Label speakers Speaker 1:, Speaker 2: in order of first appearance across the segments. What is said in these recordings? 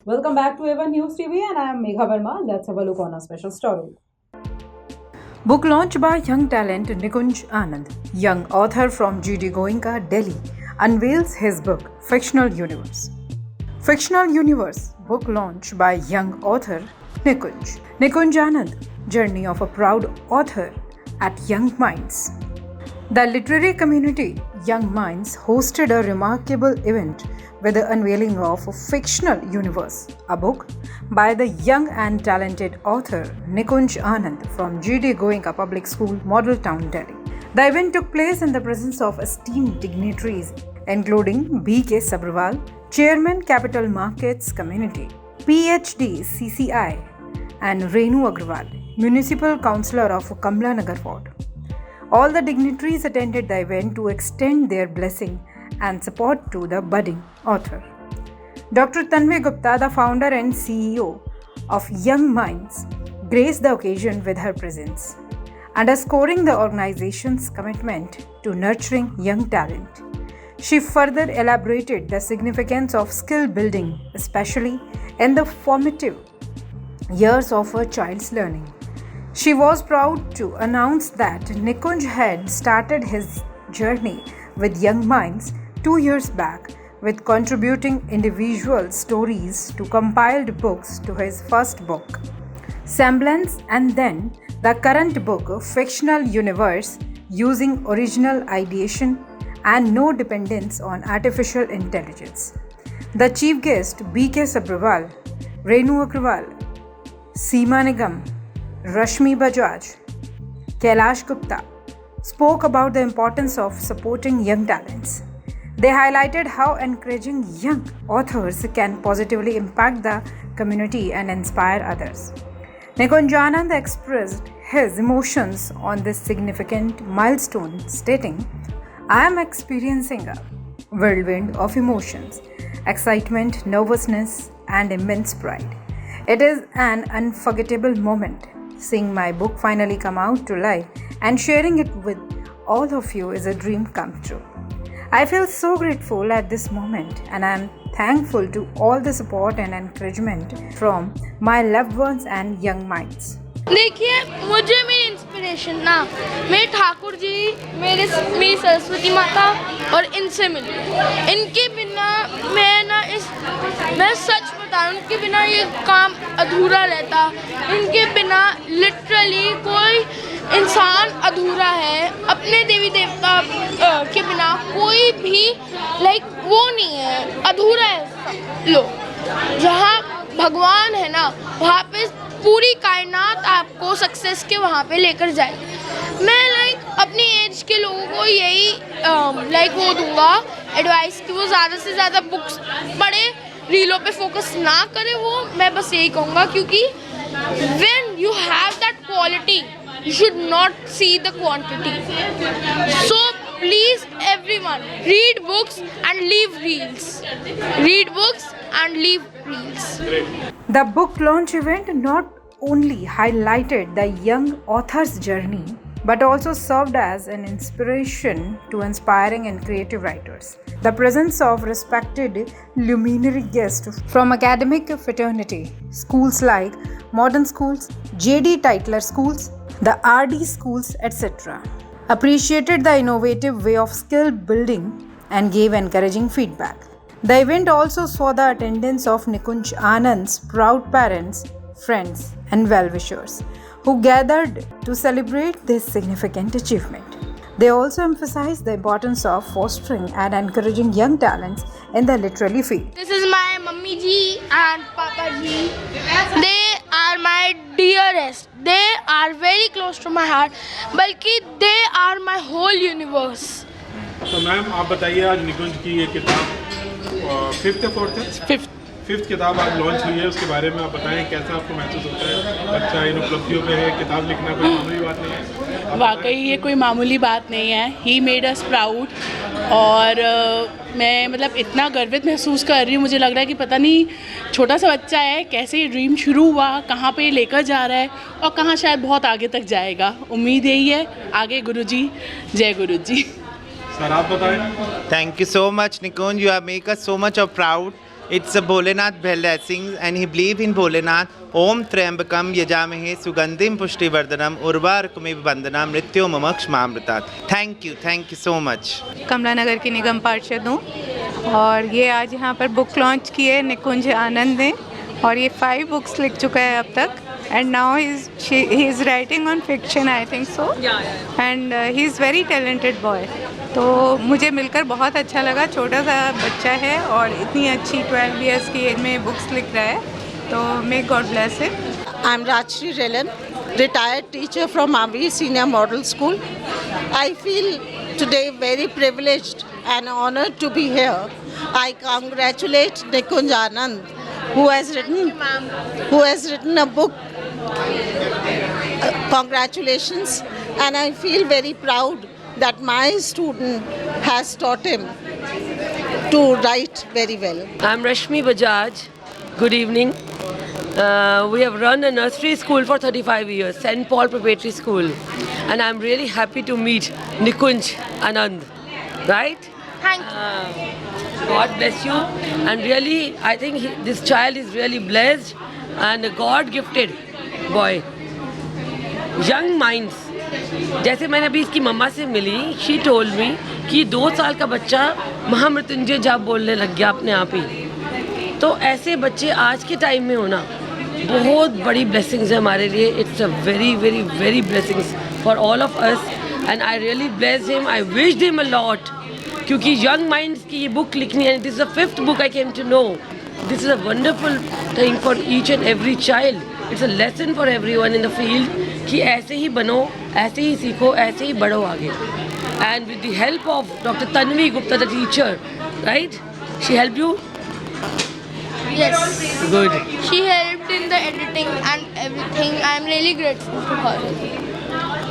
Speaker 1: Welcome back to Evan News TV and I am Megha Verma. Let's have a look on a special story. Book launch by young talent Nikunj Anand. Young author from GD Goenka, Delhi, unveils his book Fictional Universe. Fictional Universe book launch by young author Nikunj. Nikunj Anand, journey of a proud author at Young Minds. The literary community Young Minds hosted a remarkable event with the unveiling of Fictional Universe, a book by the young and talented author Nikunj Anand from GD Goenka Public School, Model Town, Delhi. The event took place in the presence of esteemed dignitaries including B.K. Sabharwal, Chairman Capital Markets Community, PhD CCI, and Renu Agrawal, Municipal Councillor of Kamla Nagar Ward. All the dignitaries attended the event to extend their blessing and support to the budding author. Dr. Tanvi Gupta, the founder and CEO of Young Minds, graced the occasion with her presence, underscoring the organization's commitment to nurturing young talent. She further elaborated the significance of skill building, especially in the formative years of a child's learning. She was proud to announce that Nikunj had started his journey with Young Minds 2 years back, with contributing individual stories to compiled books to his first book, Semblance, and then the current book, Fictional Universe, using original ideation and no dependence on artificial intelligence. The chief guest, B.K. Sabharwal, Renu Agrawal, Seema Nigam, Rashmi Bajaj, Kailash Gupta spoke about the importance of supporting young talents. They highlighted how encouraging young authors can positively impact the community and inspire others. Nikunj Anand expressed his emotions on this significant milestone, stating, "I am experiencing a whirlwind of emotions, excitement, nervousness, and immense pride. It is an unforgettable moment. Seeing my book finally come out to life and sharing it with all of you is a dream come true. I feel so grateful at this moment and I am thankful to all the support and encouragement from my loved ones and young minds."
Speaker 2: देखिए, मुझे मेरी inspiration ना मेरे ठाकुर जी, मेरी सरस्वती माता और इनसे मिली। इनके बिना मैं सच बता रहा हूँ, इनके बिना ये काम अधूरा रहता। इनके बिना लिटरली कोई इंसान अधूरा है। अपने देवी देवता के बिना कोई भी वो नहीं है, अधूरा है। लो, जहाँ भगवान है ना, वहाँ पे पूरी कायनात आपको सक्सेस के वहाँ पे लेकर जाएगी। मैं अपनी एज के लोगों को यही वो दूंगा एडवाइस कि वो ज़्यादा से ज़्यादा बुक्स पढ़े, रीलों पे फोकस ना करें। वो मैं बस यही कहूँगा, क्योंकि when you have that quality you should not see the quantity. So please everyone, read books and leave reels. Read books and leave reels.
Speaker 1: The book launch event not only highlighted the young author's journey but also served as an inspiration to inspiring and creative writers. The presence of respected luminary guests from academic fraternity, schools like Modern Schools, J.D. Titler Schools, the R.D. Schools, etc., appreciated the innovative way of skill building and gave encouraging feedback. The event also saw the attendance of Nikunj Anand's proud parents, friends, and well-wishers who gathered to celebrate this significant achievement. They also emphasized the importance of fostering and encouraging young talents in the literary field.
Speaker 2: This is my mummy ji and papa ji. They are my dearest. They are very close to my heart. बल्कि they are my whole universe.
Speaker 3: तो ma'am आप बताइए, आज निकुंज की ये किताब fifth या fourth है? फिफ्थ किताब आज लॉन्च हुई है, उसके बारे में आप बताएं, कैसा आपको महसूस होता है? अच्छा, इन उपलब्धियों पे है, किताब लिखना कोई मामूली बात नहीं है।
Speaker 4: वाकई ये कोई मामूली बात नहीं है। ही मेड अस प्राउड और मैं इतना गर्वित महसूस कर रही हूँ। मुझे लग रहा है कि पता नहीं छोटा सा बच्चा है, कैसे ये ड्रीम शुरू हुआ, कहाँ पे लेकर जा रहा है और कहाँ शायद बहुत आगे तक जाएगा। उम्मीद यही है आगे। गुरुजी, जय गुरुजी।
Speaker 3: सर आप बताएं।
Speaker 5: Thank you so much, Nikunj. You have made us so much of proud. It's a Bholenath blessing, and he believe in Bholenath. Om Trambakam Yajamahe Sugandhim Pushtivardhanam Urvarukamiv Bandhanam Mrityo Mamamkshamamritat. Thank you so much.
Speaker 6: कमला नगर की निगम पार्षद हूँ और ये आज यहाँ पर book launch की है निकुंज आनंद ने और ये 5 बुक्स लिख चुका है अब तक and now he is writing on fiction I think so and he is very talented boy. तो मुझे मिलकर बहुत अच्छा लगा. छोटा सा बच्चा है और इतनी अच्छी 12 years की एज में बुक्स लिख रहा है तो may God bless him.
Speaker 7: I'm Rajshri Relan, retired teacher from Mavi Senior Model School. I feel today very privileged and honored to be here. I congratulate Nikunj Anand who has written a book. Congratulations, and I feel very proud that my student has taught him to write very well.
Speaker 8: I'm Rashmi Bajaj. Good evening. We have run a nursery school for 35 years, St. Paul Preparatory School, and I'm really happy to meet Nikunj Anand. Right?
Speaker 2: Thank you.
Speaker 8: God bless you. And really, I think this child is really blessed and a God-gifted boy. Young minds. जैसे मैंने अभी इसकी मम्मा से मिली, she told me कि 2 साल का बच्चा महामृत्युंजय जाप बोलने लग गया अपने आप ही. तो ऐसे बच्चे आज के टाइम में होना बहुत बड़ी ब्लेसिंग्स है हमारे लिए. It's a very very very blessings for all of us and I really bless him. I wish him a lot क्योंकि यंग माइंड्स की ये बुक लिखनी है. This is the 5th book I came to know. This is a wonderful thing for each and every child. It's a lesson for everyone in the field कि ऐसे ही बनो, ऐसे ही सीखो, ऐसे ही बढ़ो आगे. And with the help of Dr. Tanvi Gupta, the teacher, right? She helped you?
Speaker 2: Yes.
Speaker 8: Good.
Speaker 2: She helped in the editing and everything. I'm really grateful to her.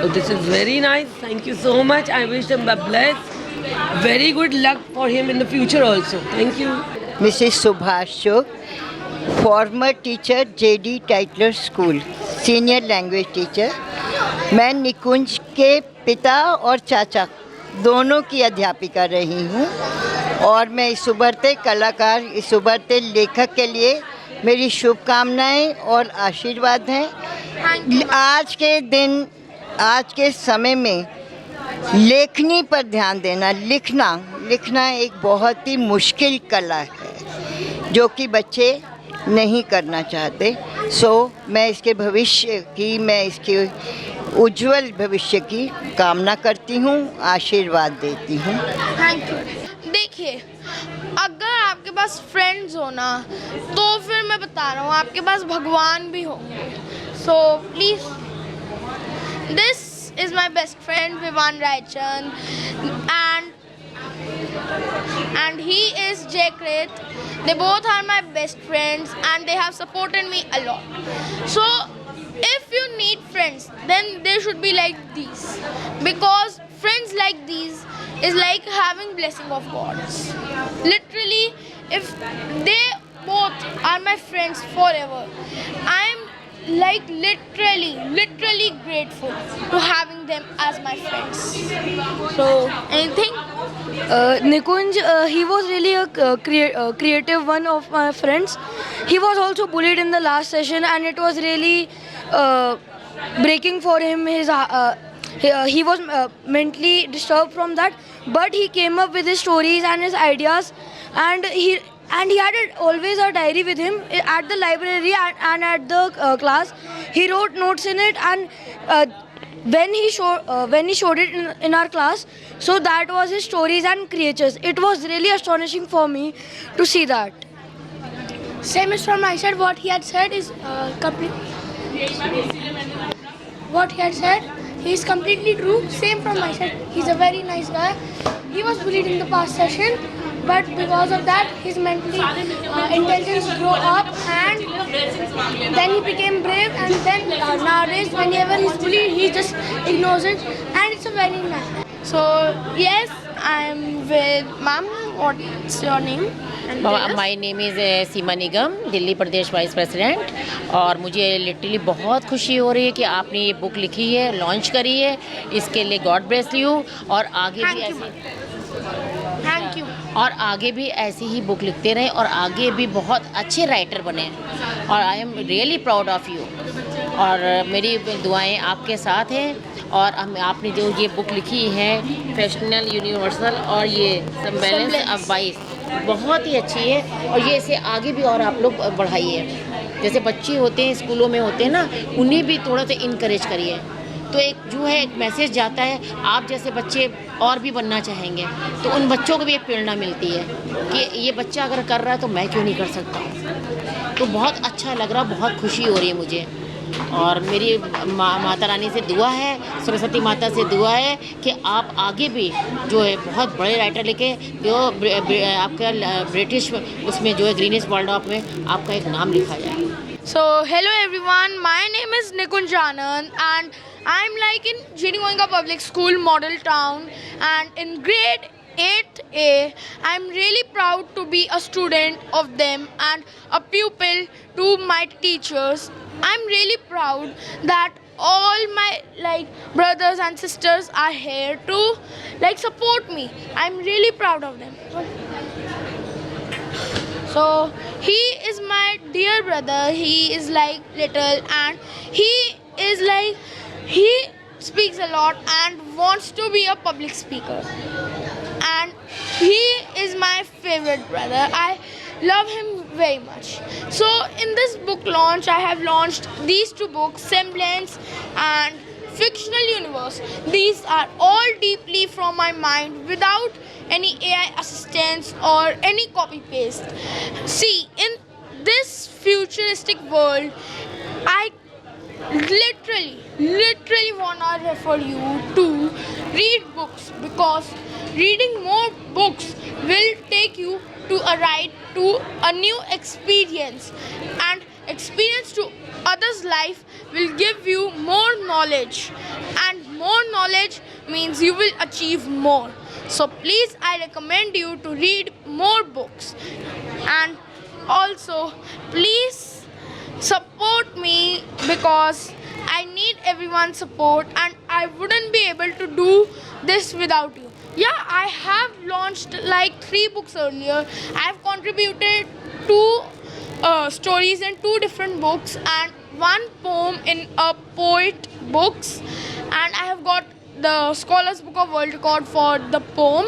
Speaker 8: So this is very nice. Thank you so much. I wish them a bless. Very good luck for him in the future also. Thank you.
Speaker 9: Mrs. Subhash Chok, former teacher J.D. Tytler School, senior language teacher. मैं निकुंज के पिता और चाचा दोनों की अध्यापिका रही हूँ और मैं इस उभरते कलाकार, इस उभरते लेखक के लिए मेरी शुभकामनाएं और आशीर्वाद हैं. आज के दिन, आज के समय में लेखनी पर ध्यान देना, लिखना एक बहुत ही मुश्किल कला है जो कि बच्चे नहीं करना चाहते. सो मैं इसके उज्जवल भविष्य की कामना करती हूँ, आशीर्वाद देती हूँ.
Speaker 2: Thank you. देखिए, अगर आपके पास फ्रेंड्स हो ना तो फिर मैं बता रहा हूँ आपके पास भगवान भी होंगे. So please, this is my best friend Vivan Raichand and he is Jay Krit. They both are my best friends and they have supported me a lot. So if you need friends, then they should be like these, because friends like these is like having blessing of gods. Literally, if they both are my friends forever, I am like literally grateful to having them as my friends. So anything?
Speaker 10: Nikunj, he was really a creative one of my friends. He was also bullied in the last session and it was really breaking for him. He was mentally disturbed from that, but he came up with his stories and his ideas, and he had always a diary with him at the library and at the class. He wrote notes in it, and when he showed it in our class, so that was his stories and creatures. It was really astonishing for me to see that.
Speaker 2: Same as from my side. What he had said is complete. What he had said, he is completely true. Same from my side. He's a very nice guy. He was bullied in the past session, but because of that, his mentally intelligence grew up, and then he became brave. And then nowadays, whenever he's bullied, he just ignores it, and it's a very nice. So yes, I'm with Ma'am. What's your name?
Speaker 11: My name is Seema Nigam, Delhi Pradesh vice president. और मुझे literally बहुत खुशी हो रही है कि आपने ये बुक लिखी है, लॉन्च करी है. इसके लिए गॉड ब्लेस यू और आगे भी ऐसे.
Speaker 2: Thank you.
Speaker 11: और आगे भी ऐसी ही बुक लिखते रहें और आगे भी बहुत अच्छे राइटर बने। और I am really proud of you और मेरी दुआएं आपके साथ हैं। और आपने जो ये बुक लिखी है प्रोफेशनल यूनिवर्सल और ये संबैलेंस ऑफ 22 बहुत ही अच्छी है और ये इसे आगे भी और आप लोग बढ़ाइए। जैसे बच्चे होते हैं स्कूलों में होते हैं ना, उन्हें भी थोड़ा सा इनकरेज करिए तो एक जो है एक मैसेज जाता है, आप जैसे बच्चे और भी बनना चाहेंगे तो उन बच्चों को भी एक प्रेरणा मिलती है कि ये बच्चा अगर कर रहा है तो मैं क्यों नहीं कर सकता। तो बहुत अच्छा लग रहा, बहुत खुशी हो रही है मुझे। और मेरी माता रानी से दुआ है, सरस्वती माता से दुआ है कि आप आगे भी जो है बहुत बड़े राइटर लेके जो आपका ब्रिटिश उसमें जो है ग्रीनिस वर्ल्ड ऑफ में आपका एक नाम लिखा जाए।
Speaker 2: So hello everyone, my name is Nikunj Anand and I'm like in J.D. Goenka Public School, Model Town, and in grade 8A I'm really proud to be a student of them and a pupil to my teachers. I'm really proud that all my brothers and sisters are here to support me. I'm really proud of them. So he is my dear brother. He is little and he is he speaks a lot and wants to be a public speaker. And he is my favorite brother. I love him very much. So in this book launch, I have launched these two books, Semblance and Fictional Universe. These are all deeply from my mind without any AI assistance or any copy paste. See, in this futuristic world, I literally wanna refer you to read books because reading more books will take you to a ride to a new experience, and experience to others' life will give you more knowledge, and more knowledge means you will achieve more. So please, I recommend you to read more books, and also please support me because I need everyone's support and I wouldn't be able to do this without you. Yeah, I have launched 3 books earlier. I have contributed 2 stories in 2 different books and 1 poem in a poet books, and I have got the Scholars Book of World Record for the poem.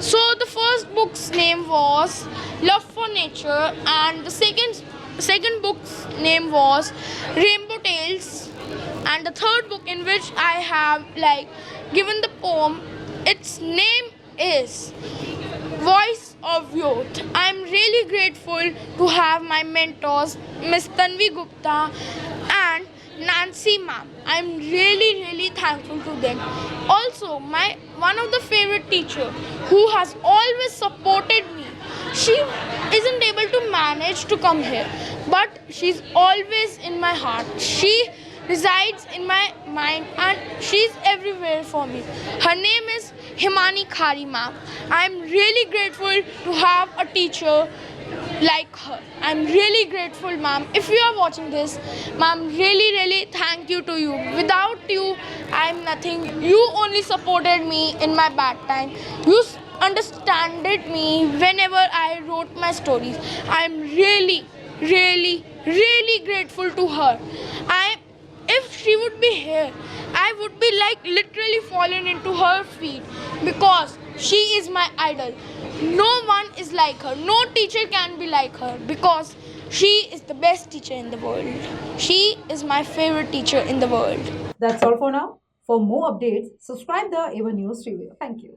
Speaker 2: So the first book's name was Love for Nature and the second book's name was Rainbow Tales, and the third book in which I have given the poem, its name is Voice of Youth. I am really grateful to have my mentors Miss Tanvi Gupta and Nancy ma'am. I am really thankful to them. Also, my one of the favorite teacher who has always supported me. She isn't able to manage to come here, but she's always in my heart. She resides in my mind and she's everywhere for me. Her name is Himani Khari ma'am. I'm really grateful to have a teacher like her. I'm really grateful, ma'am. If you are watching this, ma'am, really thank you to you. Without you, I'm nothing. You only supported me in my bad time. You understood me whenever I wrote my stories. I'm really grateful to her. If she would be here, I would be literally falling into her feet because she is my idol. No one is like her. No teacher can be like her because she is the best teacher in the world. She is my favorite teacher in the world.
Speaker 1: That's all for now. For more updates, subscribe the Ava News TV. Thank you.